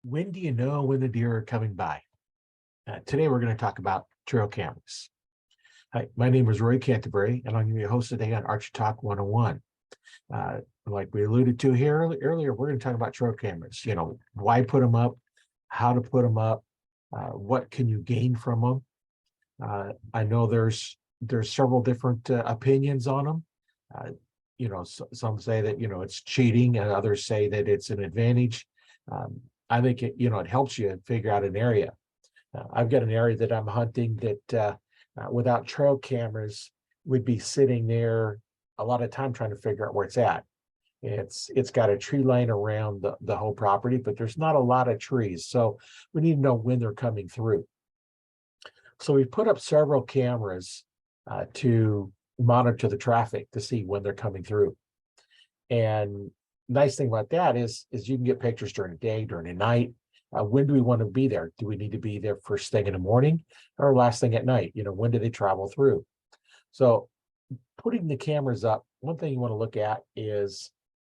When do you know when the deer are coming by? Today, we're going to talk about trail cameras. Hi, my name is Roy Canterbury, and I'm going to be your host today on Archery Talk 101. Like we alluded to here earlier, we're going to talk about trail cameras. You know, why put them up, how to put them up, what can you gain from them. I know there's several different opinions on them. Uh, some say that it's cheating, and others say that it's an advantage. Um, I think it helps you figure out an area. I've got an area that I'm hunting that without trail cameras would be sitting there a lot of time trying to figure out where it's at. It's got a tree line around the whole property, but there's not a lot of trees. So we need to know when they're coming through. So we put up several cameras to monitor the traffic to see when they're coming through. And nice thing about that is you can get pictures during the day, during the night. When do we want to be there? Do we need to be there first thing in the morning or last thing at night? When do they travel through? So putting the cameras up, one thing you want to look at is,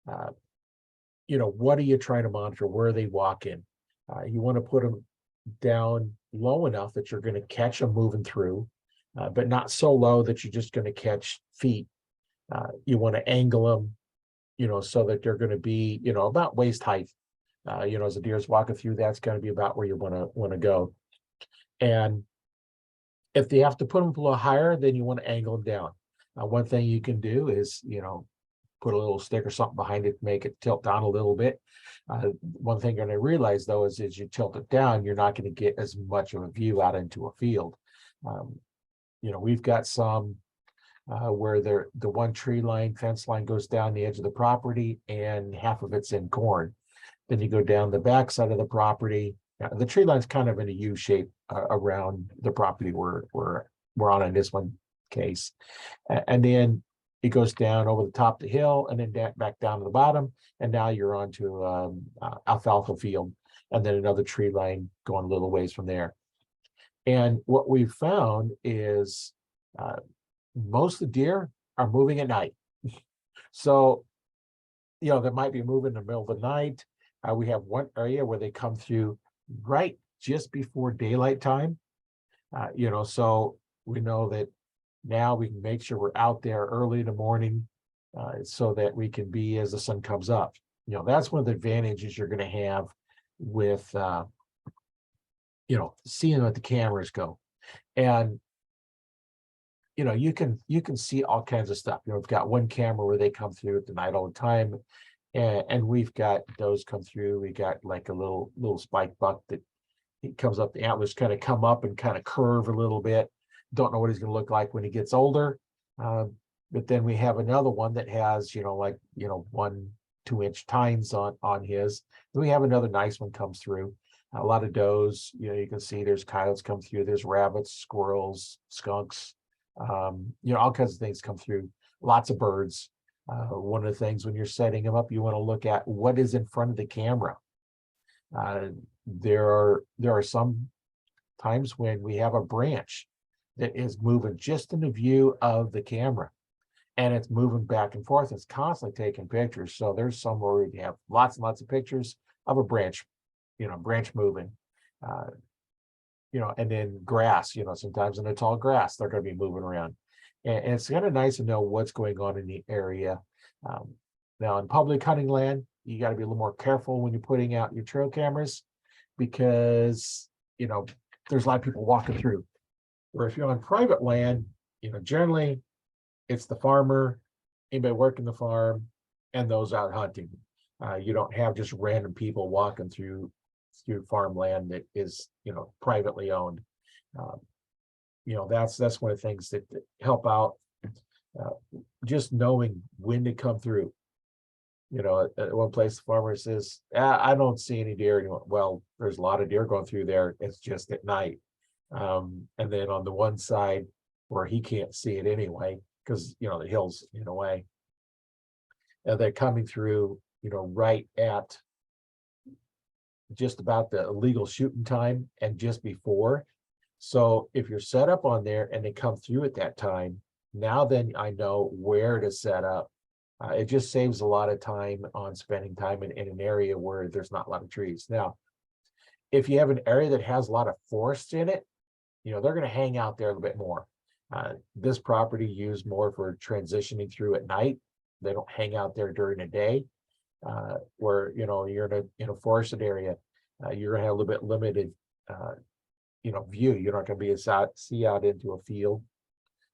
uh, what are you trying to monitor? Where are they walking? You want to put them down low enough that you're going to catch them moving through, but not so low that you're just going to catch feet. You want to angle them, so that they're going to be, about waist height. As a deer's walking through, that's going to be about where you want to go. And if they have to put them a little higher, then you want to angle them down. One thing you can do is, put a little stick or something behind it to make it tilt down a little bit. One thing you're going to realize though is as you tilt it down, you're not going to get as much of a view out into a field. We've got some where the one fence line goes down the edge of the property and half of it's in corn. Then you go down the back side of the property. The tree line's kind of in a U shape around the property we're on in this one case. And then it goes down over the top of the hill and then back down to the bottom. And now you're onto alfalfa field and then another tree line going a little ways from there. And what we've found is most of the deer are moving at night. So, they might be moving in the middle of the night. We have one area where they come through right just before daylight time. So we know that now we can make sure we're out there early in the morning so that we can be as the sun comes up. That's one of the advantages you're going to have with, seeing what the cameras go. And, you can see all kinds of stuff. We've got one camera where they come through at the night all the time. And we've got those come through. We got like a little spike buck that he comes up, the antlers kind of come up and kind of curve a little bit. Don't know what he's going to look like when he gets older. But then we have another one that has, 1-2 inch tines on his. Then we have another nice one comes through. A lot of does, you can see there's coyotes come through, there's rabbits, squirrels, skunks, all kinds of things come through, lots of birds. One of the things when you're setting them up, you want to look at what is in front of the camera. There are some times when we have a branch that is moving just in the view of the camera, and it's moving back and forth. It's constantly taking pictures. So there's some where we have lots and lots of pictures of a branch, branch moving. And then grass. Sometimes in the tall grass they're going to be moving around. And it's kind of nice to know what's going on in the area. Now, in public hunting land, you got to be a little more careful when you're putting out your trail cameras because, there's a lot of people walking through. Or if you're on private land, generally it's the farmer, anybody working the farm, and those out hunting. You don't have just random people walking through farmland that is, privately owned. That's one of the things that help out, just knowing when to come through. At one place the farmer says, I don't see any deer anymore. Well, there's a lot of deer going through there. It's just at night. And then on the one side where he can't see it anyway, because the hill's in a way, they're coming through, right at just about the illegal shooting time and just before. So if you're set up on there and they come through at that time, now then I know where to set up. It just saves a lot of time on spending time in an area where there's not a lot of trees. Now, if you have an area that has a lot of forest in it, they're going to hang out there a little bit more. This property used more for transitioning through at night. They don't hang out there during the day. Where you're in a forested area, you're going to have a little bit limited view. You're not going to see out into a field,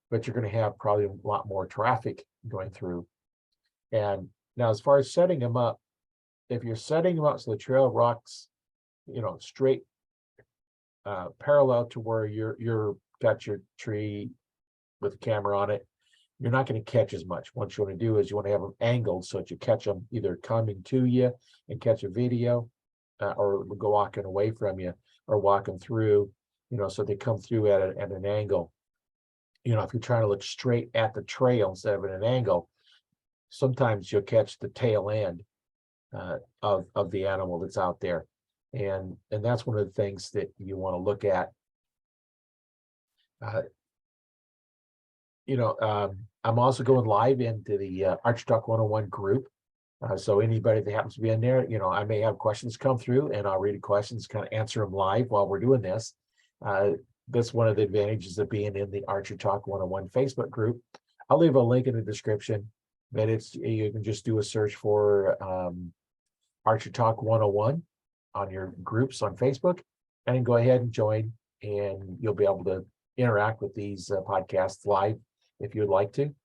but you're going to have probably a lot more traffic going through. And now, as far as setting them up, if you're setting them up so the trail rocks, straight parallel to where you're got your tree with a camera on it, you're not going to catch as much. What you want to do is you want to have them angled so that you catch them either coming to you and catch a video, or go walking away from you, or walking through, so they come through at an angle. If you're trying to look straight at the trail instead of at an angle, sometimes you'll catch the tail end of the animal that's out there. And that's one of the things that you want to look at. I'm also going live into the Archery Talk 101 group. So anybody that happens to be in there, I may have questions come through, and I'll read the questions, kind of answer them live while we're doing this. That's one of the advantages of being in the Archery Talk 101 Facebook group. I'll leave a link in the description, but you can just do a search for Archery Talk 101 on your groups on Facebook, and then go ahead and join, and you'll be able to interact with these podcasts live if you'd like to.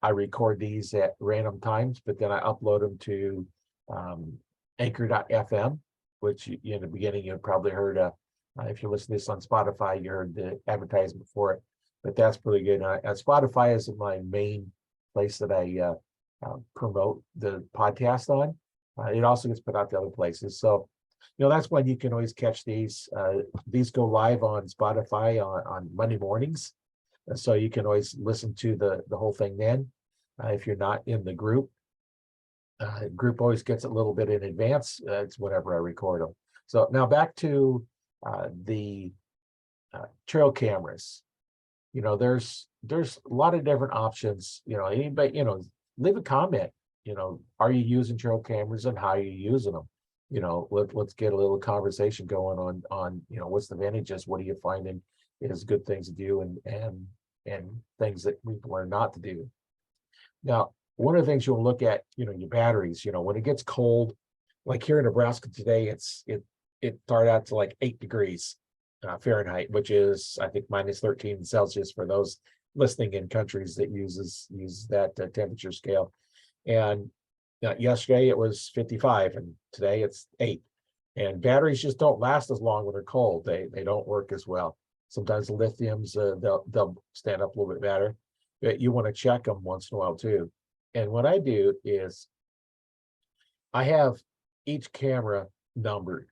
I record these at random times, but then I upload them to anchor.fm, which in the beginning you probably heard, if you listen to this on Spotify, you heard the advertisement for it, but that's pretty good. Spotify is my main place that I promote the podcast on. It also gets put out to other places. So, that's when you can always catch these. These go live on Spotify on Monday mornings. So you can always listen to the whole thing then. If you're not in the group, group always gets a little bit in advance. It's whenever I record them. So now back to the trail cameras. There's a lot of different options. Anybody, leave a comment. Are you using trail cameras, and how are you using them? Let's get a little conversation going on what's the advantages, what are you finding is good things to do, and things that people are not to do. Now, one of the things you'll look at, your batteries, when it gets cold, like here in Nebraska today, it started out to like 8 degrees Fahrenheit, which is, I think, -13 Celsius for those listening in countries that use that temperature scale. And yesterday it was 55, and today it's 8. And batteries just don't last as long when they're cold. They don't work as well. Sometimes the lithiums, they'll stand up a little bit better, but you want to check them once in a while too. And what I do is I have each camera numbered,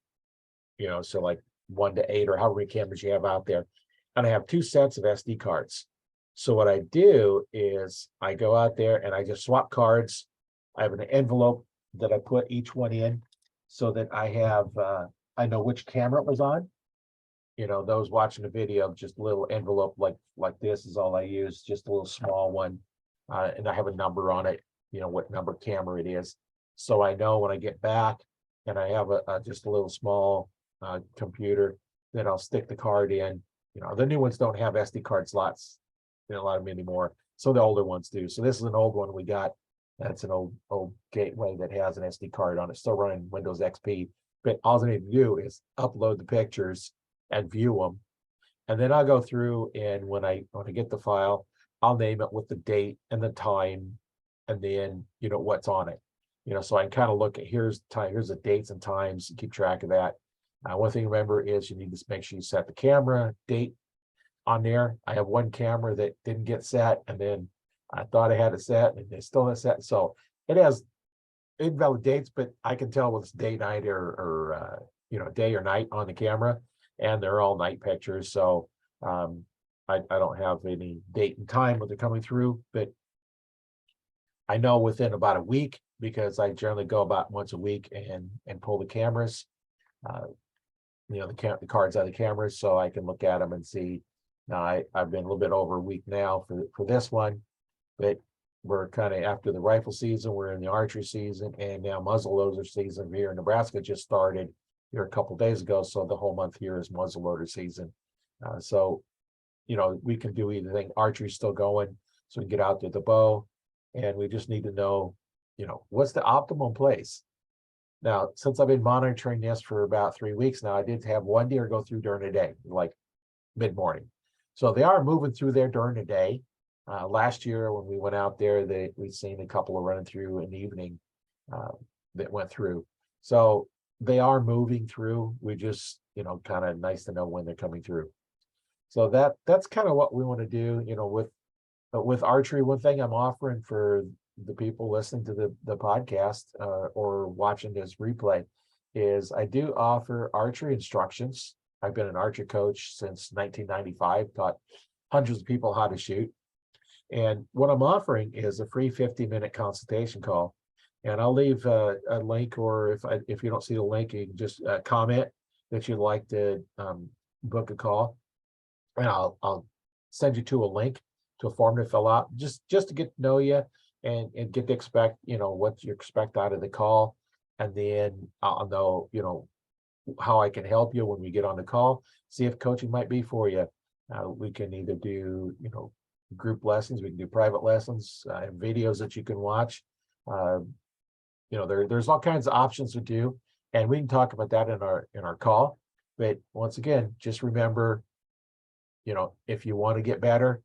so like 1 to 8 or however many cameras you have out there. And I have 2 sets of SD cards. So what I do is I go out there and I just swap cards. I have an envelope that I put each one in so that I have, I know which camera it was on. Those watching the video, just a little envelope like this is all I use, just a little small one. And I have a number on it, what number camera it is. So I know when I get back, and I have just a little small computer that I'll stick the card in. The new ones don't have SD card slots, a lot of them anymore. So the older ones do. So this is an old one we got. That's an old gateway that has an SD card on it, still running Windows XP. But all I need to do is upload the pictures and view them. And then I'll go through, and when I get the file, I'll name it with the date and the time, and then what's on it. So I can kind of look at here's the dates and times, and keep track of that. One thing to remember is you need to make sure you set the camera date on there. I have one camera that didn't get set, and then I thought I had it set, and they still not set. So it has invalid dates, but I can tell whether it's day, night, or day or night on the camera, and they're all night pictures. So I don't have any date and time when they're coming through, but I know within about a week, because I generally go about once a week and pull the cameras, the cards out of the cameras, so I can look at them and see. Now I've been a little bit over a week now for this one, but we're kind of after the rifle season, we're in the archery season, and now muzzleloader season here in Nebraska just started. here a couple days ago. So the whole month here is muzzleloader season. So, we can do either thing. Archery's still going, so we can get out there the bow, and we just need to know, what's the optimum place. Now, since I've been monitoring this for about 3 weeks now, I did have one deer go through during the day, like mid-morning. So they are moving through there during the day. Last year when we went out there, we'd seen a couple of running through in the evening that went through. So they are moving through. We just, kind of nice to know when they're coming through. So that's kind of what we want to do, with archery. One thing I'm offering for the people listening to the podcast or watching this replay is I do offer archery instructions. I've been an archery coach since 1995, taught hundreds of people how to shoot. And what I'm offering is a free 50-minute consultation call. And I'll leave a link, or if you don't see the link, you can just comment that you'd like to book a call. And I'll send you to a link to a form to fill out, just to get to know you and get to expect, what you expect out of the call. And then I'll know, how I can help you when we get on the call, see if coaching might be for you. We can either do, group lessons, we can do private lessons, and videos that you can watch. There's all kinds of options to do, and we can talk about that in our call. But once again, just remember, if you want to get better,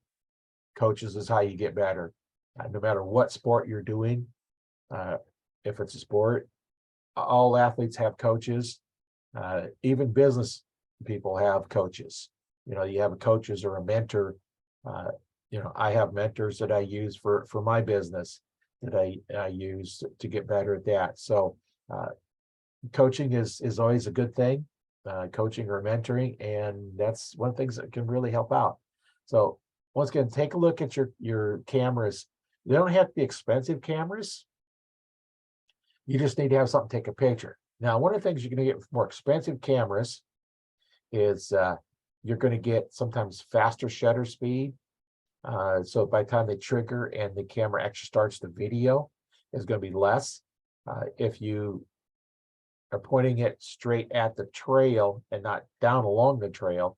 coaches is how you get better. No matter what sport you're doing, if it's a sport, all athletes have coaches. Even business people have coaches. You have coaches or a mentor. I have mentors that I use for my business that I use to get better at that. So coaching is always a good thing, coaching or mentoring, and that's one of the things that can really help out. So once again, take a look at your cameras. They don't have to be expensive cameras. You just need to have something to take a picture. Now, one of the things you're going to get with more expensive cameras is you're going to get sometimes faster shutter speed. So by the time they trigger and the camera actually starts the video, is going to be less. If you are pointing it straight at the trail and not down along the trail,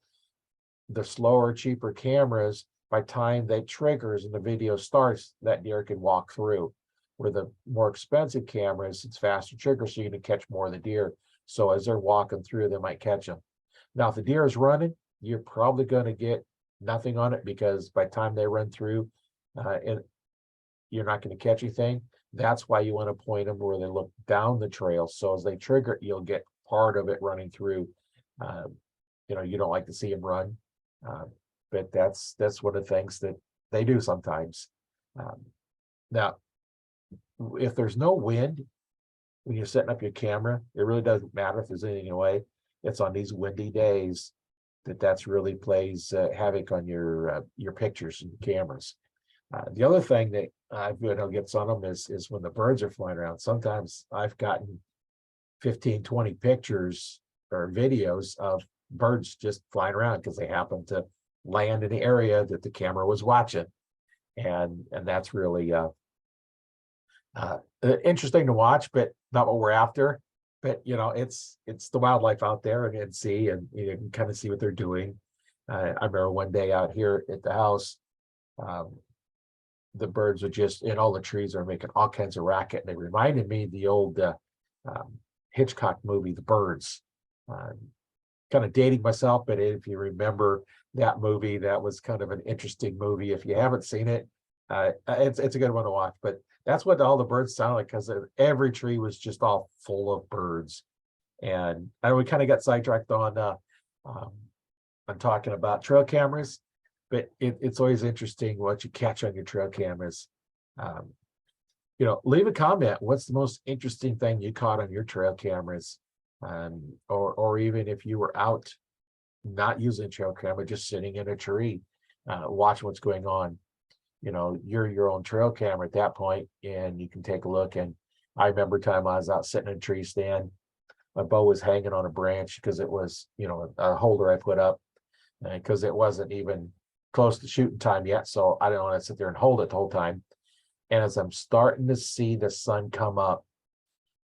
the slower, cheaper cameras, by the time they triggers and the video starts, that deer can walk through. Where the more expensive cameras, it's faster trigger, so you're going to catch more of the deer. So as they're walking through, they might catch them. Now, if the deer is running, you're probably going to get nothing on it, because by the time they run through, and you're not going to catch anything. That's why you want to point them where they look down the trail. So as they trigger it, you'll get part of it running through. You don't like to see them run, but that's one of the things that they do sometimes. Now, if there's no wind when you're setting up your camera, it really doesn't matter if there's anything in the way. It's on these windy days that's really plays havoc on your pictures and cameras. The other thing that I've gets on them is when the birds are flying around. Sometimes I've gotten 15, 20 pictures or videos of birds just flying around because they happen to land in the area that the camera was watching, and that's really interesting to watch, but not what we're after. But it's the wildlife out there, and see, and you can kind of see what they're doing. I remember one day out here at the house, the birds are just in all the trees are making all kinds of racket, and they reminded me of the old Hitchcock movie, The Birds. Kind of dating myself, but if you remember that movie, that was kind of an interesting movie. If you haven't seen it, it's a good one to watch. But that's what all the birds sound like, because every tree was just all full of birds. And we kind of got sidetracked on talking about trail cameras, but it's always interesting what you catch on your trail cameras. Leave a comment. What's the most interesting thing you caught on your trail cameras? Or even if you were out not using a trail camera, just sitting in a tree, watching what's going on. You're your own trail camera at that point, and you can take a look. And I remember time I was out sitting in a tree stand, my bow was hanging on a branch because it was, a holder I put up, because it wasn't even close to shooting time yet. So I didn't want to sit there and hold it the whole time. And as I'm starting to see the sun come up,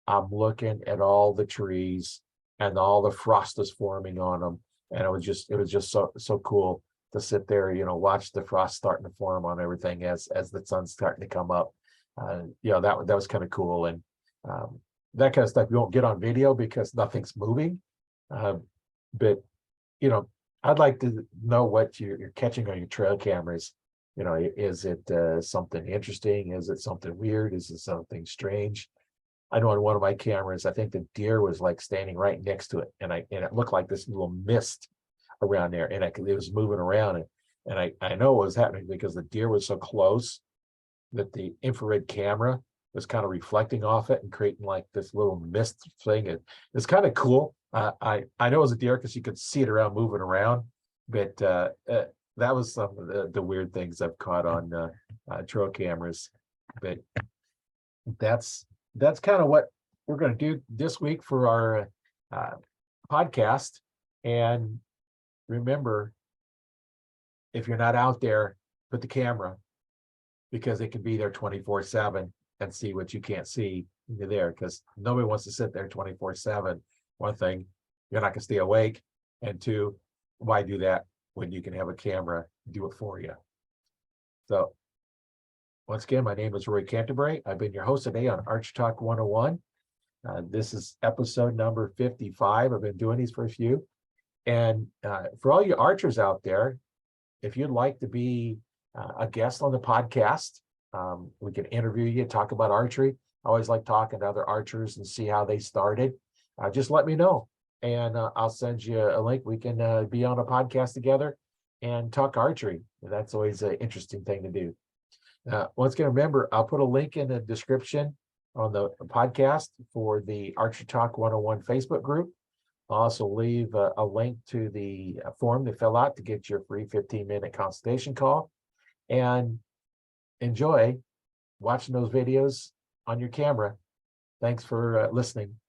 I'm looking at all the trees, and all the frost is forming on them. And it was just so cool to sit there, watch the frost starting to form on everything as the sun's starting to come up. That was kind of cool. And that kind of stuff you won't get on video because nothing's moving. But I'd like to know what you're catching on your trail cameras. Is it something interesting? Is it something weird? Is it something strange? I know on one of my cameras, I think the deer was like standing right next to it, and it looked like this little mist around there, and it was moving around, and I know what was happening because the deer was so close that the infrared camera was kind of reflecting off it and creating like this little mist thing. It's kind of cool. I know it was a deer because you could see it around moving around, but that was some of the weird things I've caught on trail cameras. But that's kind of what we're going to do this week for our podcast. And remember, if you're not out there, put the camera, because it can be there 24/7 and see what you can't see when you're there, because nobody wants to sit there 24/7. One thing, you're not going to stay awake. And two, why do that when you can have a camera do it for you? So once again, my name is Roy Canterbury. I've been your host today on Arch Talk 101. This is episode number 55. I've been doing these for a few. And for all you archers out there, if you'd like to be a guest on the podcast, we can interview you, talk about archery. I always like talking to other archers and see how they started. Just let me know, and I'll send you a link. We can be on a podcast together and talk archery. That's always an interesting thing to do. Once again, remember, I'll put a link in the description on the podcast for the Archery Talk 101 Facebook group. I'll also leave a link to the form to fill out to get your free 15-minute consultation call. And enjoy watching those videos on your camera. Thanks for listening.